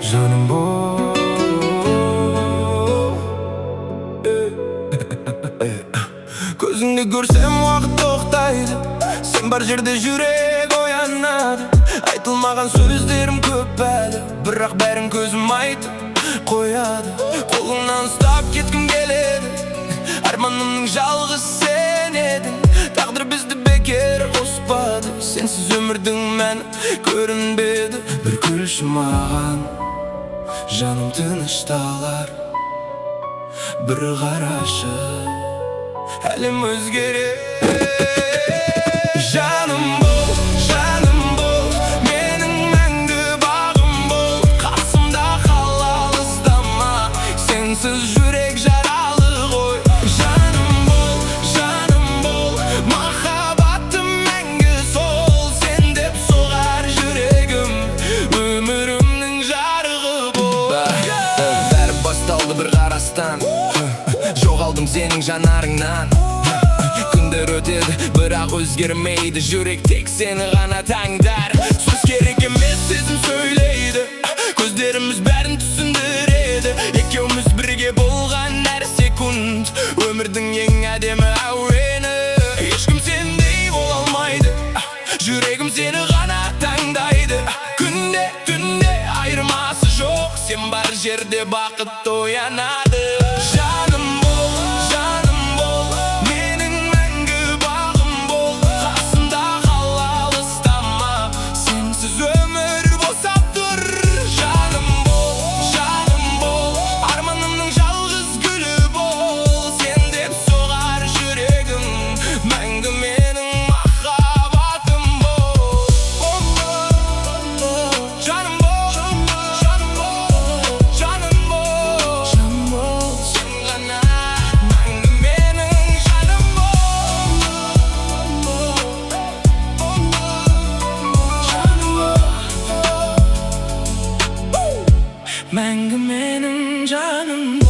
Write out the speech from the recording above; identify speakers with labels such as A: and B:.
A: Жаным бол. Көзіңді көрсем уақыт тоқтайды, сен бар жерде жүрек оянады. Айтылмаған сөздерім көп әлі, бірақ бәрін көзім айтып қояды. Қолыңнан ұстап кеткім келеді, арманымның жалғыз сен едің. Тағдыр бізді бекер қоспады, сенсіз өмірдің мәні көрінбеді. Бір күлші маған, жаным тынышталар. Bir қарашы, әлем өзгерер. Жаным бол, жаным бол, менің мәңгі бағым бол. Қасымда қал, алыстама, сенсіз жүрек жаралы ғой. Жаным бол, махаббатым мәңгі сол. Сен деп соғар жүрегім, өмірімнің жарығы бол. Бәрі басталды бір қарастан, жоғалдым сенің жанарыңнан. Күндер өтеді, бірақ өзгермейді, жүрек тек сені ғана таңдар. Сөз керек емес, сезім сөйлейді, көздеріміз бәрін түсіндіреді. Екеуміз бірге болған әр секунд, өмірдің ең әдемі әуені. Ешкім сендей бола алмайды, жүрегім сені ғана таңдайды. Күнде түнде айырмасы жоқ, сен бар жерде бақыт оянады. Жаным бол, менің мәңгі бағым бол. Қасымда қал, алыстама, сенсіз өмір босап тұр. Жаным бол, арманымның жалғыз гүлі бол. Сен деп соғар жүрегім, мәңгі менің махаббатым бол. Жаным бол, сен ғана мәңгі менің жаным бол. Мәңгі менің жаным.